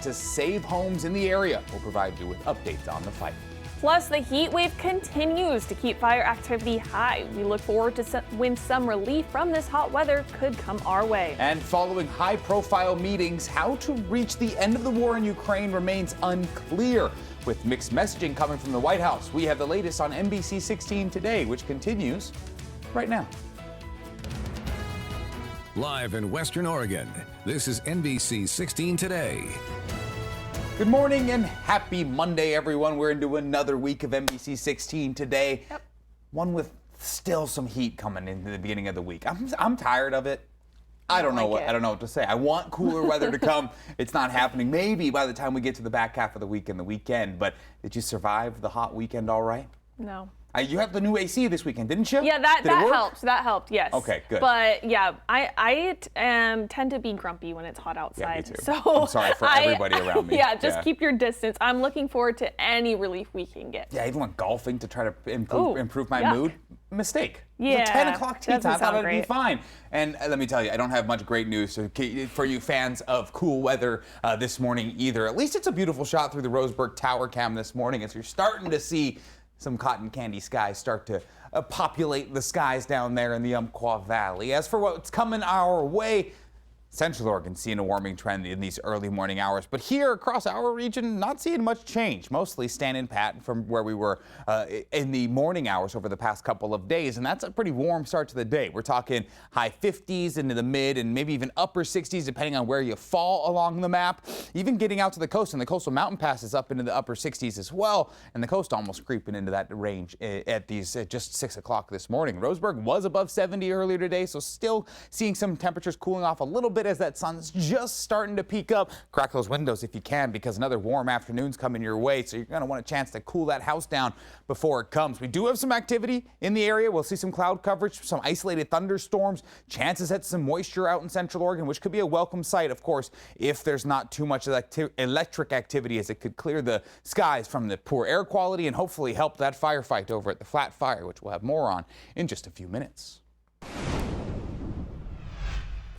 to save homes in the area. We'll provide you with updates on the fight. Plus, the heat wave continues to keep fire activity high. We look forward to when some relief from this hot weather could come our way. And following high-profile meetings, how to reach the end of the war in Ukraine remains unclear. With mixed messaging coming from the White House, we have the latest on NBC 16 Today, which continues right now. Live in Western Oregon, this is NBC 16 Today. Good morning and happy Monday, everyone. We're into another week of NBC 16 Today. Yep. One with still some heat coming into the beginning of the week. I'm tired of it. I don't know what to say. I want cooler weather to come. It's not happening. Maybe by the time we get to the back half of the week and the weekend. But did you survive the hot weekend all right? No. You have the new AC this weekend, didn't you? Yeah, that helped. That helped, yes. Okay, good. But yeah, I tend to be grumpy when it's hot outside. Yeah, me too. So I'm sorry for everybody around me. Yeah, just keep your distance. I'm looking forward to any relief we can get. Yeah, I even went golfing to try to improve my mood. Mistake. Yeah, it's a 10 o'clock tea time. I thought it'd be fine. And let me tell you, I don't have much great news for you fans of cool weather this morning either. At least it's a beautiful shot through the Roseburg Tower cam this morning as you're starting to see some cotton candy skies start to populate the skies down there in the Umpqua Valley. As for what's coming our way, Central Oregon seeing a warming trend in these early morning hours, but here across our region, not seeing much change, mostly standing pat from where we were in the morning hours over the past couple of days, and that's a pretty warm start to the day. We're talking high 50s into the mid and maybe even upper 60s depending on where you fall along the map. Even getting out to the coast and the coastal mountain passes up into the upper 60s as well, and the coast almost creeping into that range at these just 6 o'clock this morning. Roseburg was above 70 earlier today, so still seeing some temperatures cooling off a little bit as that sun's just starting to peak up. Crack those windows if you can, because another warm afternoon's coming your way, so you're going to want a chance to cool that house down before it comes. We do have some activity in the area. We'll see some cloud coverage, some isolated thunderstorms, chances at some moisture out in Central Oregon, which could be a welcome sight, of course, if there's not too much electric activity, as it could clear the skies from the poor air quality and hopefully help that firefight over at the Flat Fire, which we'll have more on in just a few minutes.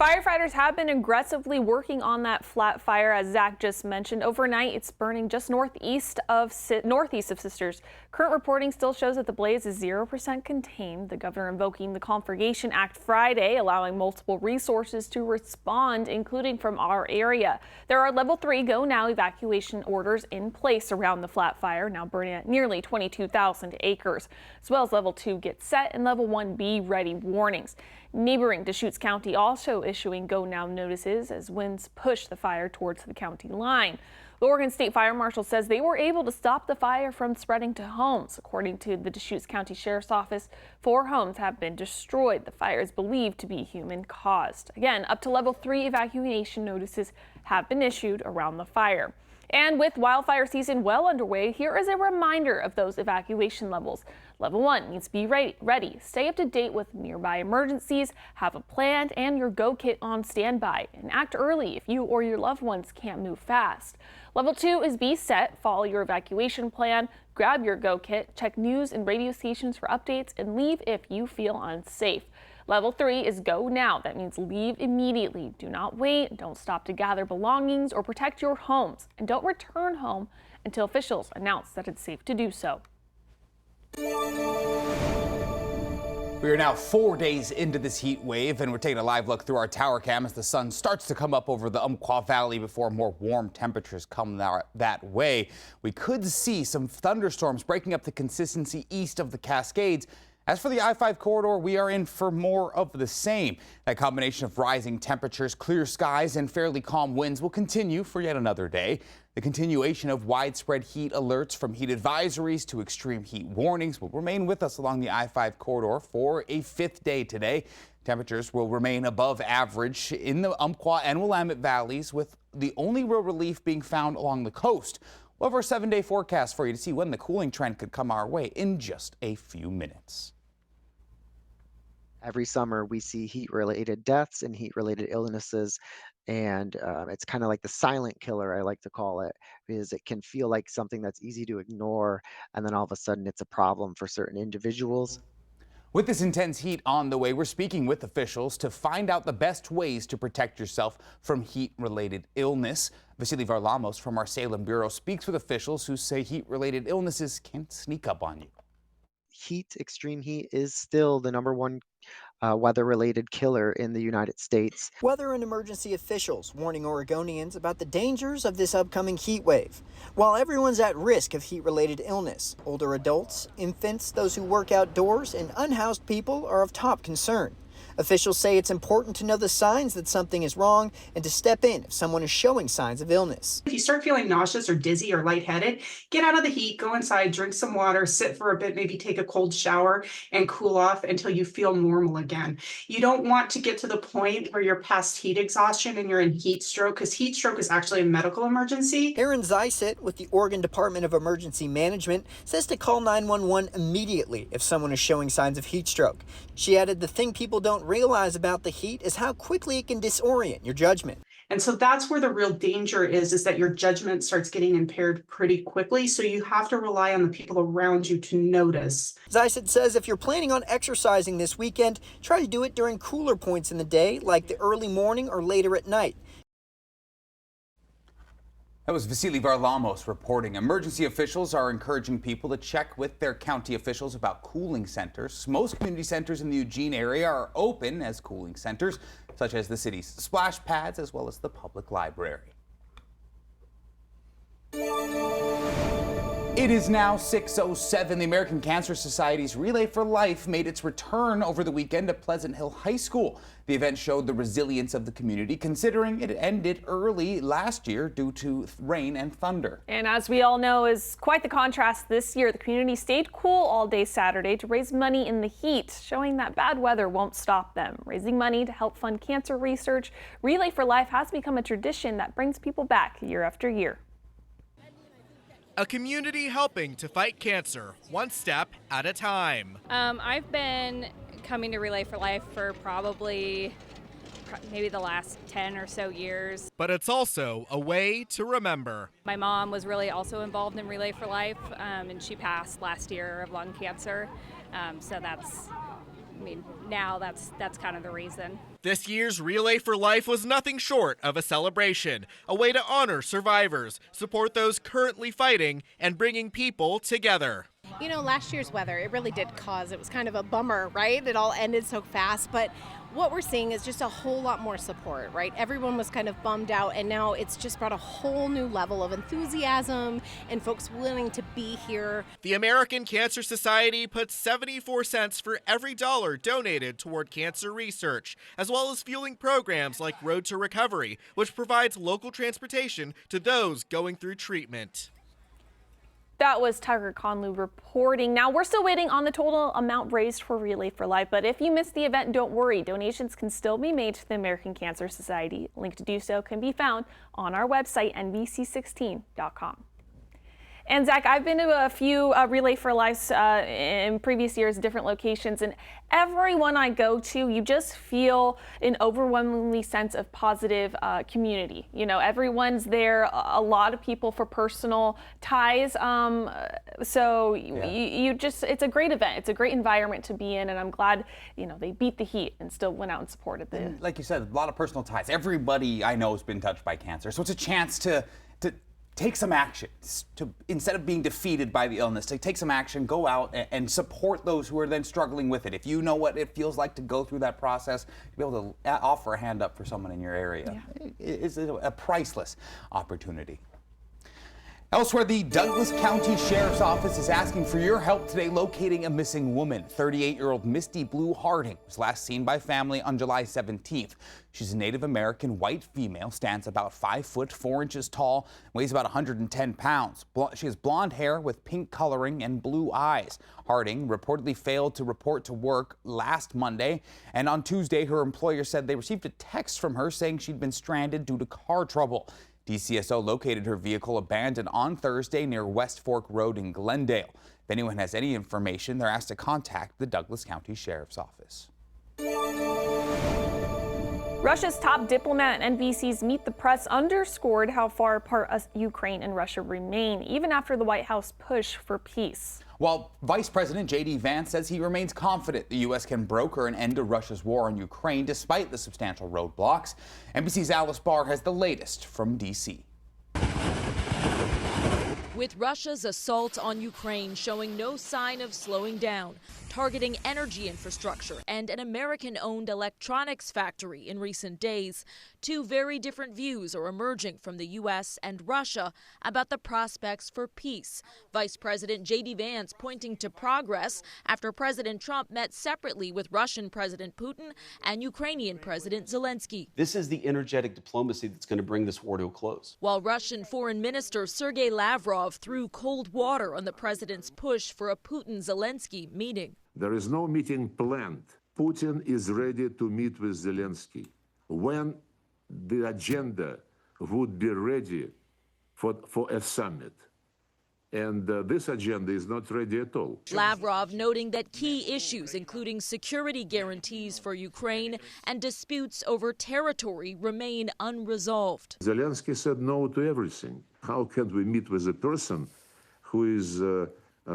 Firefighters have been aggressively working on that flat fire, as Zach just mentioned. Overnight, it's burning just northeast of Sisters. Current reporting still shows that the blaze is 0% contained. The governor invoking the Conflagration Act Friday, allowing multiple resources to respond, including from our area. There are level 3 go now evacuation orders in place around the flat fire, now burning at nearly 22,000 acres, as well as level 2 get set and level 1 be ready warnings. Neighboring Deschutes County also issuing go now notices as winds push the fire towards the county line. The Oregon State Fire Marshal says they were able to stop the fire from spreading to homes. According to the Deschutes County Sheriff's Office, 4 homes have been destroyed. The fire is believed to be human caused. Again, up to level 3 evacuation notices have been issued around the fire. And with wildfire season well underway, here is a reminder of those evacuation levels. Level 1 needs to be ready. Stay up to date with nearby emergencies, have a plan and your go kit on standby, and act early if you or your loved ones can't move fast. Level 2 is be set, follow your evacuation plan, grab your go kit, check news and radio stations for updates, and leave if you feel unsafe. Level 3 is go now. That means leave immediately. Do not wait. Don't stop to gather belongings or protect your homes. And don't return home until officials announce that it's safe to do so. We are now 4 days into this heat wave, and we're taking a live look through our tower cam as the sun starts to come up over the Umpqua Valley before more warm temperatures come that way. We could see some thunderstorms breaking up the consistency east of the Cascades. As for the I-5 corridor, we are in for more of the same. That combination of rising temperatures, clear skies, and fairly calm winds will continue for yet another day. The continuation of widespread heat alerts from heat advisories to extreme heat warnings will remain with us along the I-5 corridor for a 5th day today. Temperatures will remain above average in the Umpqua and Willamette valleys, with the only real relief being found along the coast. We'll have our 7-day forecast for you to see when the cooling trend could come our way in just a few minutes. Every summer we see heat-related deaths and heat-related illnesses, and it's kind of like the silent killer, I like to call it, because it can feel like something that's easy to ignore, and then all of a sudden it's a problem for certain individuals. With this intense heat on the way, we're speaking with officials to find out the best ways to protect yourself from heat-related illness. Vasily Varlamos from our Salem Bureau speaks with officials who say heat-related illnesses can sneak up on you. Extreme heat is still the #1 weather-related killer in the United States. Weather and emergency officials warning Oregonians about the dangers of this upcoming heat wave. While everyone's at risk of heat-related illness, older adults, infants, those who work outdoors, and unhoused people are of top concern. Officials say it's important to know the signs that something is wrong and to step in if someone is showing signs of illness. If you start feeling nauseous or dizzy or lightheaded, get out of the heat, go inside, drink some water, sit for a bit, maybe take a cold shower and cool off until you feel normal again. You don't want to get to the point where you're past heat exhaustion and you're in heat stroke, because heat stroke is actually a medical emergency. Erin Zeiset with the Oregon Department of Emergency Management says to call 911 immediately if someone is showing signs of heat stroke. She added, the thing people don't realize about the heat is how quickly it can disorient your judgment. And so that's where the real danger is that your judgment starts getting impaired pretty quickly. So you have to rely on the people around you to notice. Zeiset says if you're planning on exercising this weekend, try to do it during cooler points in the day, like the early morning or later at night. That was Vasily Varlamos reporting. Emergency officials are encouraging people to check with their county officials about cooling centers. Most community centers in the Eugene area are open as cooling centers, such as the city's splash pads as well as the public library. It is now 6:07. The American Cancer Society's Relay for Life made its return over the weekend at Pleasant Hill High School. The event showed the resilience of the community, considering it ended early last year due to rain and thunder. And as we all know, is quite the contrast this year. The community stayed cool all day Saturday to raise money in the heat, showing that bad weather won't stop them. Raising money to help fund cancer research, Relay for Life has become a tradition that brings people back year after year. A community helping to fight cancer, one step at a time. I've been coming to Relay for Life for probably maybe the last 10 or so years. But it's also a way to remember. My mom was really also involved in Relay for Life, and she passed last year of lung cancer. So now that's kind of the reason. This year's Relay for Life was nothing short of a celebration, a way to honor survivors, support those currently fighting, and bringing people together. You know, last year's weather, it really did it was kind of a bummer, right? It all ended so fast, but what we're seeing is just a whole lot more support, right? Everyone was kind of bummed out, and now it's just brought a whole new level of enthusiasm and folks willing to be here. The American Cancer Society puts 74 cents for every dollar donated toward cancer research, as well as fueling programs like Road to Recovery, which provides local transportation to those going through treatment. That was Tiger Conlou reporting. Now, we're still waiting on the total amount raised for Relay for Life, but if you missed the event, don't worry. Donations can still be made to the American Cancer Society. A link to do so can be found on our website, nbc16.com. And Zach, I've been to a few Relay for Lives in previous years, different locations, and everyone I go to, you just feel an overwhelmingly sense of positive community. You know, everyone's there, a lot of people for personal ties. It's a great event. It's a great environment to be in, and I'm glad, they beat the heat and still went out and supported the. Like you said, a lot of personal ties. Everybody I know has been touched by cancer, so it's a chance to take some action, instead of being defeated by the illness, to take some action, go out and support those who are then struggling with it. If you know what it feels like to go through that process, be able to offer a hand up for someone in your area. Yeah. It's a priceless opportunity. Elsewhere, the Douglas County Sheriff's Office is asking for your help today locating a missing woman. 38-year-old Misty Blue Harding was last seen by family on July 17th. She's a Native American white female, stands about 5 foot 4 inches tall, weighs about 110 pounds. She has blonde hair with pink coloring and blue eyes. Harding reportedly failed to report to work last Monday, and on Tuesday, her employer said they received a text from her saying she'd been stranded due to car trouble. DCSO located her vehicle abandoned on Thursday near West Fork Road in Glendale. If anyone has any information, they're asked to contact the Douglas County Sheriff's Office. Russia's top diplomat and NBC's Meet the Press underscored how far apart Ukraine and Russia remain, even after the White House push for peace. While Vice President J.D. Vance says he remains confident the U.S. can broker an end to Russia's war on Ukraine despite the substantial roadblocks, NBC's Alice Barr has the latest from D.C. With Russia's assault on Ukraine showing no sign of slowing down, targeting energy infrastructure and an American-owned electronics factory in recent days, two very different views are emerging from the U.S. and Russia about the prospects for peace. Vice President J.D. Vance pointing to progress after President Trump met separately with Russian President Putin and Ukrainian President Zelensky. This is the energetic diplomacy that's going to bring this war to a close. While Russian Foreign Minister Sergei Lavrov threw cold water on the president's push for a Putin-Zelensky meeting. There is no meeting planned. Putin is ready to meet with Zelensky when the agenda would be ready for a summit. And this agenda is not ready at all. Lavrov noting that key issues, including security guarantees for Ukraine and disputes over territory, remain unresolved. Zelensky said no to everything. How can we meet with a person who is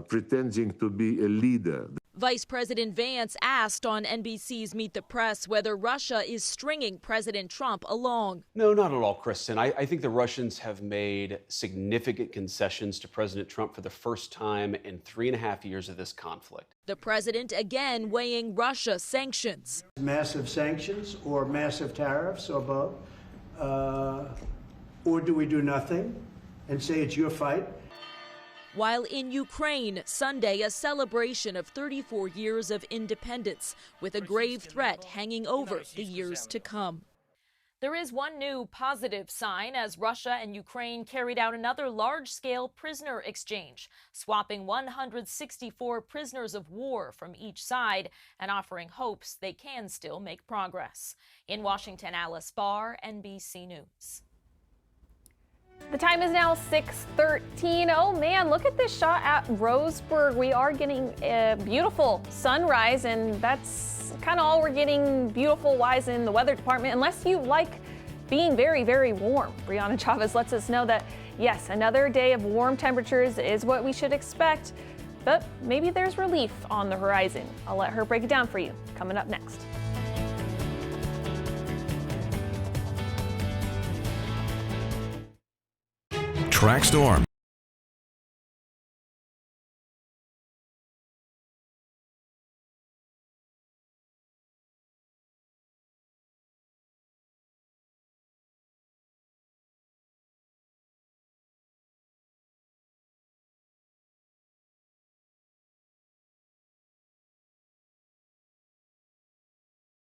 pretending to be a leader? Vice President Vance asked on NBC's Meet the Press whether Russia is stringing President Trump along. No, not at all, Kristen. I think the Russians have made significant concessions to President Trump for the first time in 3.5 years of this conflict. The president again weighing Russia sanctions. Massive sanctions or massive tariffs or both? Or do we do nothing and say it's your fight? While in Ukraine, Sunday, a celebration of 34 years of independence, with a grave threat hanging over the years to come. There is one new positive sign as Russia and Ukraine carried out another large-scale prisoner exchange, swapping 164 prisoners of war from each side and offering hopes they can still make progress. In Washington, Alice Barr, NBC News. The time is now 6:13. Oh man, look at this shot at Roseburg. We are getting a beautiful sunrise, and that's kind of all we're getting beautiful-wise in the weather department, unless you like being very, very warm. Brianna Chavez lets us know that, yes, another day of warm temperatures is what we should expect, but maybe there's relief on the horizon. I'll let her break it down for you coming up next. Track storm.